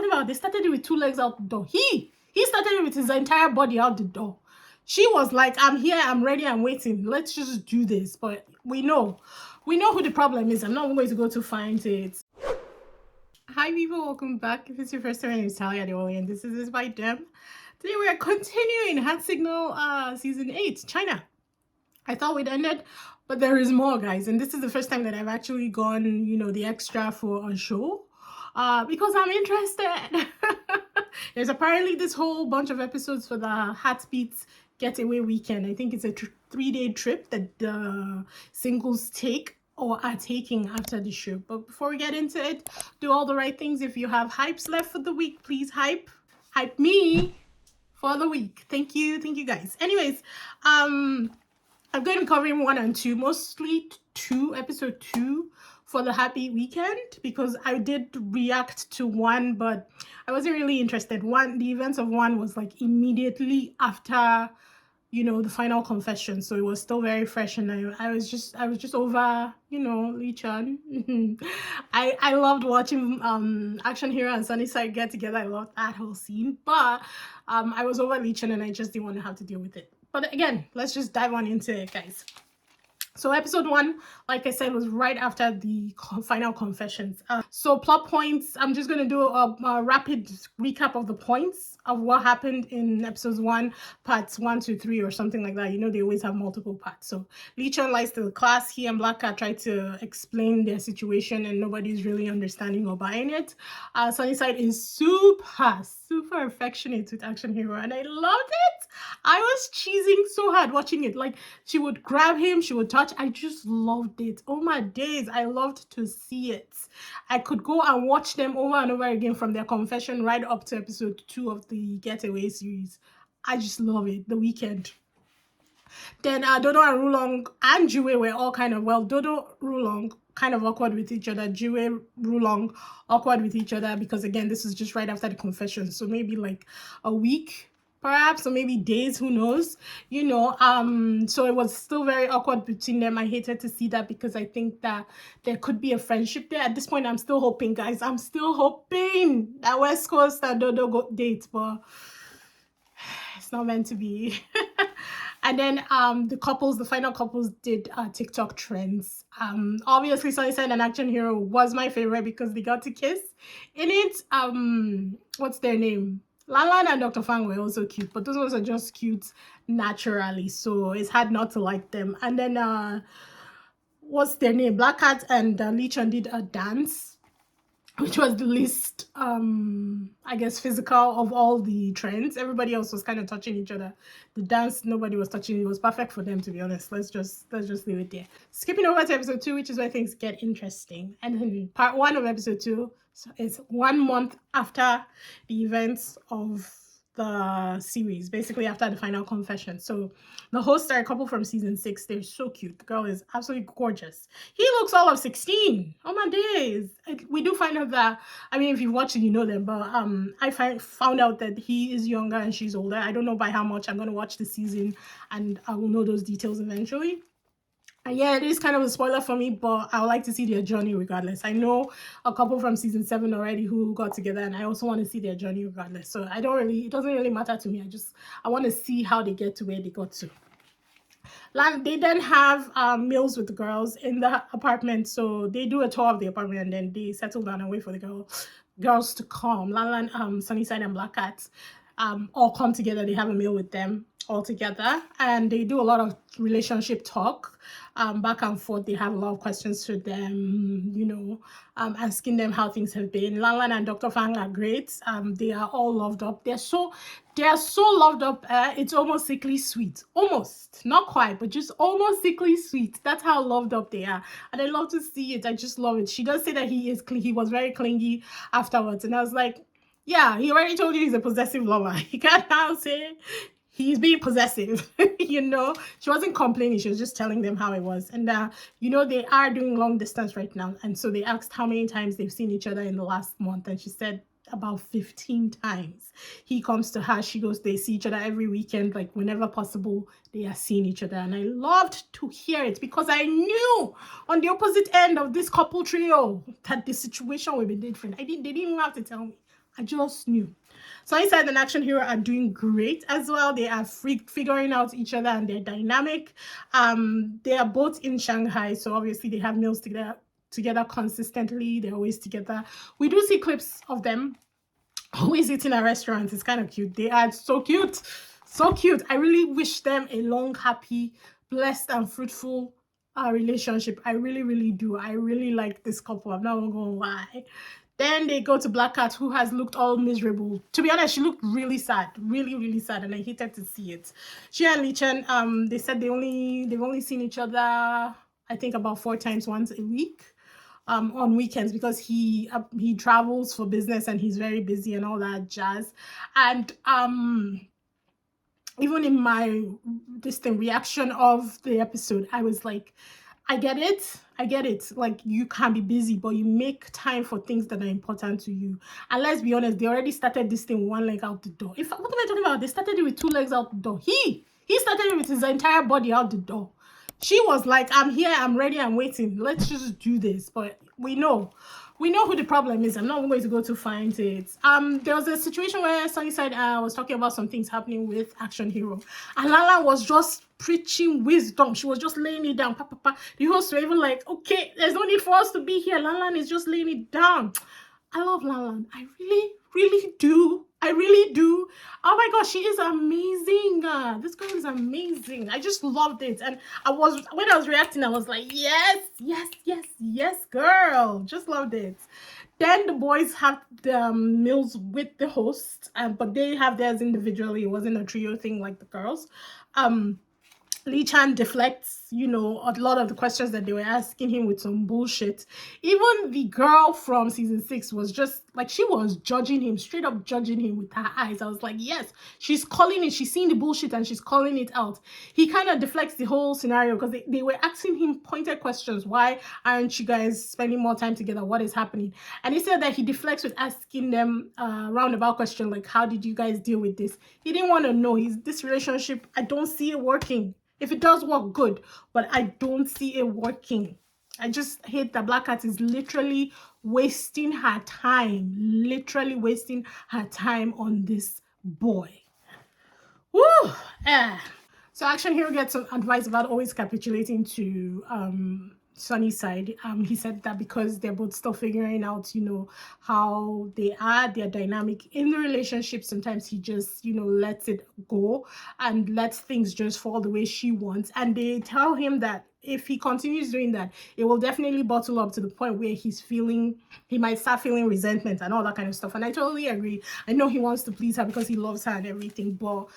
about? They started it with 2 legs out the door. He started it with his entire body out the door. She was like, I'm here, I'm ready, I'm waiting. Let's just do this. But we know who the problem is. I'm not going to go to find it. Hi people, welcome back. If it's your first time, my name is Talia Getaway, and this is DISBYDEM. Today we are continuing Hand Signal Season 8, China. I thought we'd ended, but there is more, guys. And this is the first time that I've actually gone, the extra for a show. Because I'm interested. There's apparently this whole bunch of episodes for the Heartbeats Getaway weekend. I think it's a 3-day trip that the singles take or are taking after the show. But before we get into it, do all the right things. If you have hypes left for the week, please hype me for the week. Thank you guys. Anyways, I'm going to be covering 1 and 2, mostly 2, episode 2 for the happy weekend, because I did react to 1, but I wasn't really interested. The events of 1 was like immediately after, the final confession, so it was still very fresh, and I was just over, Lee Chun. I loved watching Action Hero and Sunnyside get together. I loved that whole scene, but I was over Lee Chun and I just didn't want to have to deal with it. But again, let's just dive on into it, guys. So episode 1, like I said, was right after the final confessions. So plot points, I'm just going to do a rapid recap of the points of what happened in episodes 1, parts 1 to 3 or something like that. They always have multiple parts. So Lee Chun lies to the class. He and Black Cat try to explain their situation and nobody's really understanding or buying it. Sunnyside is super affectionate with Action Hero, and I loved it. I was cheesing so hard watching it. Like, she would grab him, she would touch. I just loved it. Oh my days, I loved to see it. I could go and watch them over and over again from their confession right up to episode 2 of the Getaway series. I just love it. The weekend. Then Dodo and Rulong and Jiwei were all kind of, Dodo, Rulong kind of awkward with each other. Jiwei, Rulong awkward with each other, because again, this is just right after the confession. So maybe like a week, perhaps, or maybe days, who knows, so it was still very awkward between them. I hated to see that, because I think that there could be a friendship there. At this point, I'm still hoping, guys. I'm still hoping that West Coast and Dodo go date, but it's not meant to be. And then the final couples did TikTok trends. Obviously, Sunnyside and Action Hero was my favorite because they got to kiss in it. What's their name? Lan and Dr. Fang were also cute, but those ones are just cute naturally, so it's hard not to like them. And then what's their name? Black Cat and Lee Chun did a dance, which was the least I guess physical of all the trends. Everybody else was kind of touching each other. The dance, nobody was touching. It was perfect for them, to be honest. Let's just leave it there. Skipping over to episode 2, which is where things get interesting. And then part 1 of episode 2 is 1 month after the events of the series, basically after the final confession. So the hosts are a couple from season 6. They're so cute. The girl is absolutely gorgeous. He looks all of 16. Oh my days. We do find out that, if you've watched it, you know them, but I found out that he is younger and she's older. I don't know by how much. I'm going to watch the season and I will know those details eventually. And yeah, it is kind of a spoiler for me, but I would like to see their journey regardless. I know a couple from season 7 already who got together, and I also want to see their journey regardless. So it doesn't really matter to me. I want to see how they get to where they got to. They then have meals with the girls in the apartment. So they do a tour of the apartment and then they settle down and wait for the girls to come. Lan, Sunnyside and Black Cat all come together. They have a meal with them all together, and they do a lot of relationship talk back and forth. They have a lot of questions for them, asking them how things have been. Lan and Dr. Fang are great. They are all loved up. They are so loved up. It's almost sickly sweet. Almost, not quite, but just almost sickly sweet. That's how loved up they are, and I love to see it. I just love it. She does say that he was very clingy afterwards, and I was like, yeah, he already told you he's a possessive lover. He can't now say he's being possessive. She wasn't complaining, she was just telling them how it was. And they are doing long distance right now, and so they asked how many times they've seen each other in the last month, and she said about 15 times. He comes to her, she goes, they see each other every weekend, like whenever possible they are seeing each other. And I loved to hear it, because I knew on the opposite end of this couple trio that the situation would be different. They didn't even have to tell me. I just knew. Sunnyside and Action Hero are doing great as well. They are figuring out each other and their dynamic. They are both in Shanghai, so obviously they have meals together consistently. They're always together. We do see clips of them always eating at restaurants. It's kind of cute. They are so cute. So cute. I really wish them a long, happy, blessed, and fruitful relationship. I really, really do. I really like this couple. I'm not going to lie. Then they go to Black Cat, who has looked all miserable. To be honest, she looked really sad, really, really sad, and I hated to see it. She and Lee Chen, they said they've only seen each other, I think, about 4 times once a week. On weekends, because he travels for business and he's very busy and all that jazz. And even in my distant reaction of the episode, I was like, I get it. Like, you can be busy, but you make time for things that are important to you. And let's be honest, they already started this thing 1 leg out the door. What am I talking about? They started it with 2 legs out the door. He started it with his entire body out the door. She was like, I'm here, I'm ready, I'm waiting. Let's just do this. But we know who the problem is. I'm not going to go to find it. There was a situation where Sunnyside was talking about some things happening with Action Hero. And Lala was just preaching wisdom. She was just laying it down. The hosts were even like, okay, there's no need for us to be here. Lala is just laying it down. I love Lala. I really, really do. I really do. Oh my gosh, she is amazing. This girl is amazing. I just loved it. And when I was reacting, I was like, yes, girl. Just loved it. Then the boys have the meals with the host, but they have theirs individually. It wasn't a trio thing like the girls. Lee Chan deflects, a lot of the questions that they were asking him with some bullshit. Even the girl from season 6 was just like, she was judging him, straight up judging him with her eyes. I was like, yes, she's calling it. She's seeing the bullshit and she's calling it out. He kind of deflects the whole scenario because they were asking him pointed questions. Why aren't you guys spending more time together? What is happening? And he said that he deflects with asking them a roundabout question like, how did you guys deal with this? He didn't want to know. This relationship, I don't see it working. If it does work, good, but I don't see it working. I just hate that Black Cat is literally wasting her time, on this boy. Woo! So Action Hero gets some advice about always capitulating to Sunnyside. He said that because they're both still figuring out, how they are, their dynamic in the relationship. Sometimes he just, lets it go and lets things just fall the way she wants. And they tell him that if he continues doing that, it will definitely bottle up to the point where he might start feeling resentment and all that kind of stuff. And I totally agree. I know he wants to please her because he loves her and everything, but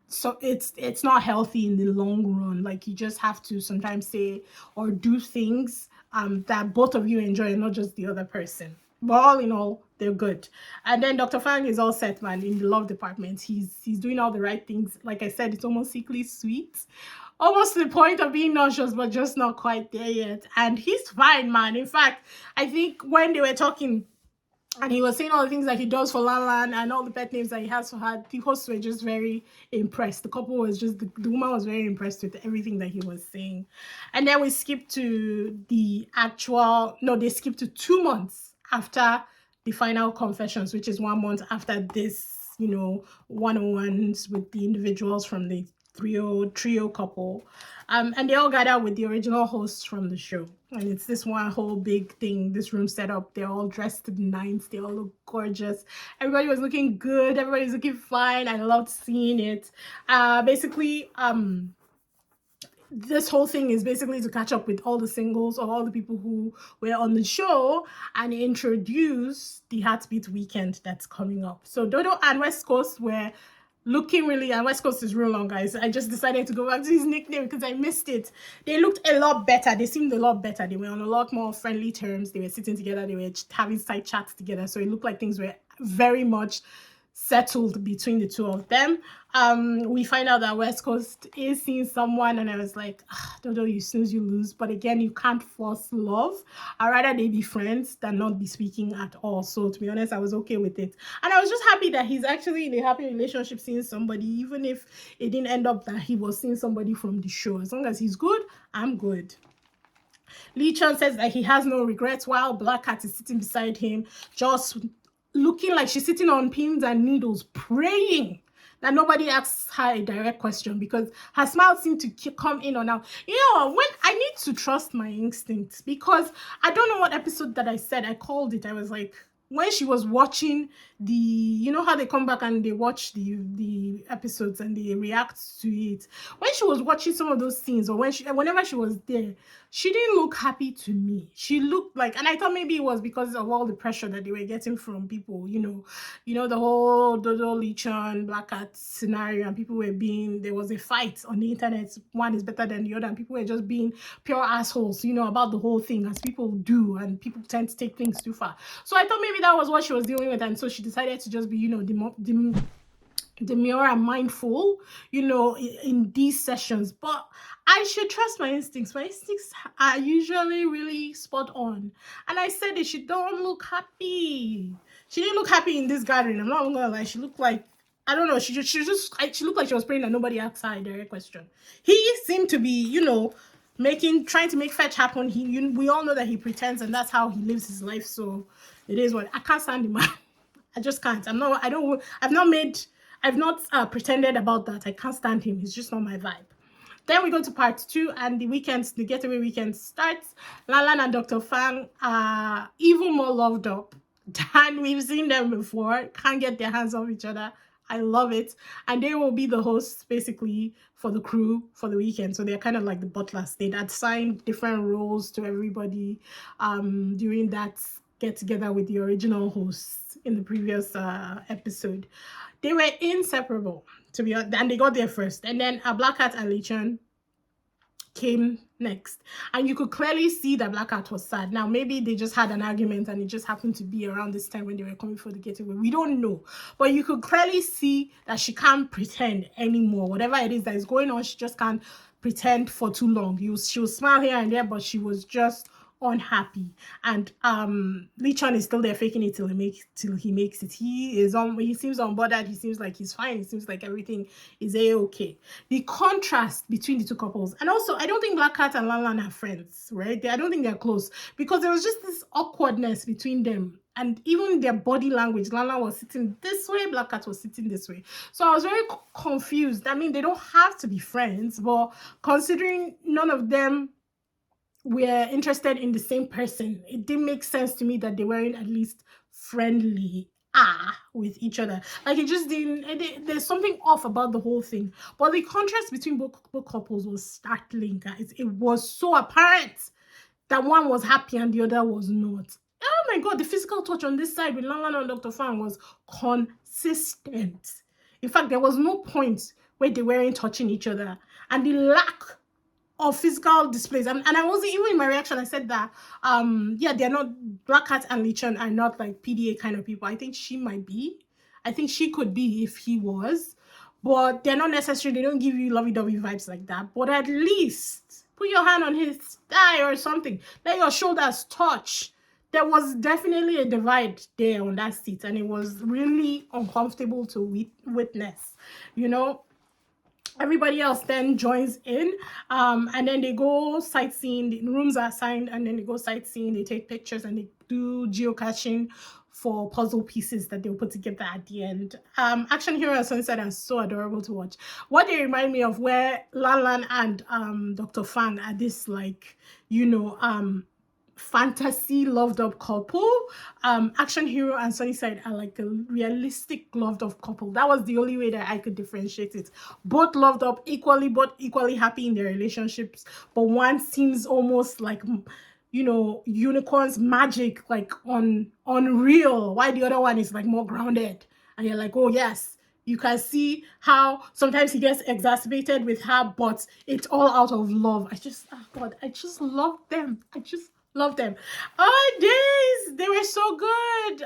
so it's not healthy in the long run. Like, you just have to sometimes say or do things that both of you enjoy and not just the other person. But all in all, they're good. And then Dr. Fang is all set, man, in the love department. He's doing all the right things. Like I said, it's almost sickly sweet. Almost to the point of being nauseous, but just not quite there yet. And he's fine, man. In fact, I think when they were talking and he was saying all the things that he does for Lan Lan and all the pet names that he has for her, the hosts were just very impressed. The couple was just, the woman was very impressed with everything that he was saying. And then we skip to they skip to 2 months after the final confessions, which is 1 month after this, one-on-ones with the individuals from the trio couple. And they all gather with the original hosts from the show. And it's this one whole big thing, this room set up. They're all dressed to the nines. They all look gorgeous. Everybody was looking good. Everybody's looking fine. I loved seeing it. This whole thing is basically to catch up with all the singles or all the people who were on the show and introduce the Heartbeat weekend that's coming up. So Dodo and West Coast were looking really, and West Coast is real long, guys. I just decided to go back to his nickname because I missed it. They looked a lot better. They seemed a lot better. They were on a lot more friendly terms. They were sitting together. They were having side chats together. So it looked like things were very much settled between the two of them. We find out that West Coast is seeing someone, and I was like, Dodo, you snooze, you lose. But again, you can't force love. I'd rather they be friends than not be speaking at all. So to be honest, I was okay with it. And I was just happy that he's actually in a happy relationship seeing somebody, even if it didn't end up that he was seeing somebody from the show. As long as he's good, I'm good. Lee Chan says that he has no regrets while Black Cat is sitting beside him, just looking like she's sitting on pins and needles, praying that nobody asks her a direct question, because her smile seemed to come in or out. You know, when I need to trust my instincts, because I don't know what episode that I said, I called it, I was like, when she was watching the, you know how they come back and they watch the episodes and they react to it. When she was watching some of those scenes, or whenever she was there, she didn't look happy to me. She looked like, and I thought maybe it was because of all the pressure that they were getting from people, the whole Dodo Lichon Black Cat scenario, and people were being, there was a fight on the internet, one is better than the other, and people were just being pure assholes, about the whole thing, as people do, and people tend to take things too far. So I thought maybe that was what she was dealing with, and so she decided to just be, demure and mindful, in these sessions. But I should trust my instincts. My instincts are usually really spot on. And I said it, she don't look happy. She didn't look happy in this gathering. I'm not gonna lie. She looked like, I don't know, she looked like she was praying that nobody asked her a direct question. He seemed to be, trying to make fetch happen. We all know that he pretends, and that's how he lives his life. So it is what I can't stand him. I just can't. I've not pretended about that. I can't stand him. He's just not my vibe. Then we go to part 2, and the getaway weekend starts. Lalan and Dr. Fang are even more loved up than we've seen them before. Can't get their hands off each other. I love it. And they will be the hosts basically for the crew for the weekend. So they're kind of like the butlers. They'd assigned different roles to everybody during that get together with the original hosts in the previous episode. They were inseparable, to be honest, and they got there first. And then Black Cat and Lichan came next, and you could clearly see that Black Cat was sad. Now maybe they just had an argument and it just happened to be around this time when they were coming for the getaway. We don't know, but you could clearly see that she can't pretend anymore. Whatever it is that is going on, she just can't pretend for too long. She will smile here and there, but she was just unhappy. And Lichan is still there faking it till he makes it. He seems unbothered. He seems like he's fine. He seems like everything is okay. The contrast between the two couples, and also I don't think Black Cat and Lanlan are friends, right? I don't think they're close, because there was just this awkwardness between them. And even their body language, Lanlan was sitting this way, Black Cat was sitting this way. So I was very confused. I mean, they don't have to be friends, but considering none of them were interested in the same person, it didn't make sense to me that they weren't at least friendly with each other. Like, it just didn't, there's something off about the whole thing. But the contrast between both couples was startling, guys. It was so apparent that one was happy and the other was not. Oh my god, the physical touch on this side with Lanlan and Dr. Fang was consistent. In fact, there was no point where they weren't touching each other. And the lack of physical displays, and I wasn't even in my reaction, I said that they're not, Black Cat and Lichan are not like PDA kind of people. I think she might be, I think she could be if he was, but they're not necessary. They don't give you lovey-dovey vibes like that. But at least put your hand on his thigh or something, let your shoulders touch. There was definitely a divide there on that seat, and it was really uncomfortable to witness, Everybody else then joins in, and then they go sightseeing. The rooms are assigned, and then they go sightseeing. They take pictures and they do geocaching for puzzle pieces that they'll put together at the end. Action Hero and Sunset are so adorable to watch. What they remind me of, where Lanlan and Dr. Fang are this, like, fantasy loved up couple. Action Hero and Sunnyside are like a realistic loved up couple. That was the only way that I could differentiate it. Both loved up equally, both equally happy in their relationships, but one seems almost like, unicorns magic, like unreal, while the other one is like more grounded. And you're like, oh yes, you can see how sometimes he gets exacerbated with her, but it's all out of love. I just love them. Love them. Oh, days, they were so good.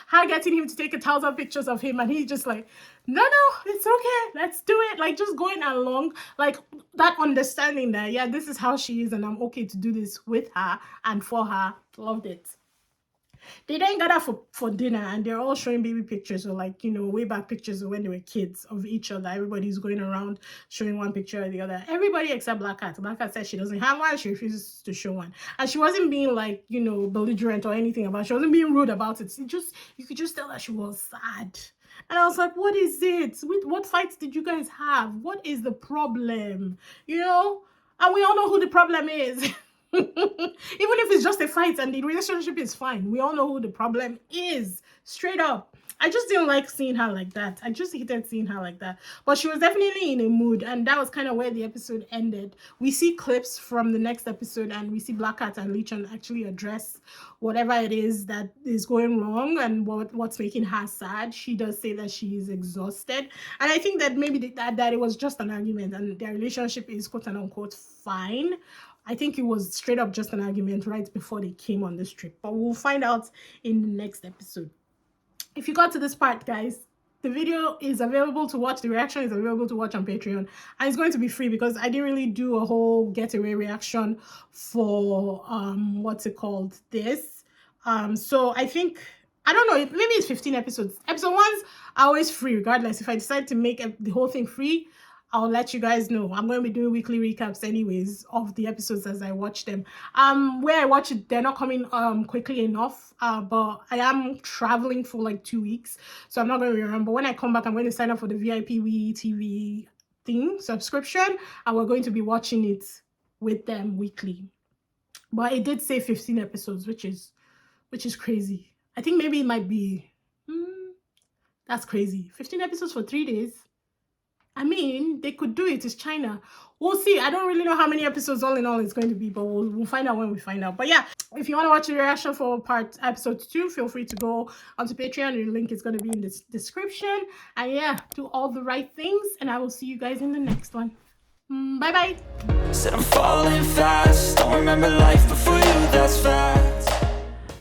Her getting him to take 1,000 pictures of him, and he's just like, no, it's okay, let's do it. Like, just going along, like that understanding that, yeah, this is how she is, and I'm okay to do this with her and for her. Loved it. They then gather for dinner, and they're all showing baby pictures, or like, you know, way back pictures of when they were kids of each other. Everybody's going around showing one picture or the other. Everybody except Black Cat. Black Cat said she doesn't have one. She refuses to show one, and she wasn't being like, you know, belligerent or anything about it. She wasn't being rude about it. You could just tell that she was sad. And I was like, what is it? What fights did you guys have? What is the problem? You know? And we all know who the problem is. Even if it's just a fight and the relationship is fine, we all know who the problem is. Straight up. I just didn't like seeing her like that. I just hated seeing her like that. But she was definitely in a mood, and that was kind of where the episode ended. We see clips from the next episode, and we see Black Cat and Lichon actually address whatever it is that is going wrong and what's making her sad. She does say that she is exhausted, and I think that maybe that it was just an argument, and their relationship is quote and unquote fine. I think it was straight up just an argument right before they came on this trip, but we'll find out in the next episode. If you got to this part, guys, the video is available to watch. The reaction is available to watch on Patreon, and it's going to be free because I didn't really do a whole Getaway reaction for what's it called, this. So I think, I don't know, maybe it's 15 episodes. Episode 1s are always free regardless. If I decide to make the whole thing free, I'll let you guys know. I'm going to be doing weekly recaps anyways of the episodes as I watch them. Where I watch it, they're not coming quickly enough, but I am traveling for like 2 weeks, so I'm not going to remember. When I come back, I'm going to sign up for the VIP TV thing subscription, and we're going to be watching it with them weekly. But it did say 15 episodes, which is crazy. I think maybe it might be that's crazy. 15 episodes for 3 days. I mean, they could do it. It's China. We'll see. I don't really know how many episodes all in all it's going to be, but we'll find out when we find out. But yeah, if you want to watch the reaction for episode 2, feel free to go onto Patreon. The link is going to be in the description. And yeah, do all the right things, and I will see you guys in the next one. Bye-bye. Said I'm falling fast. Don't remember life before you, that's fact.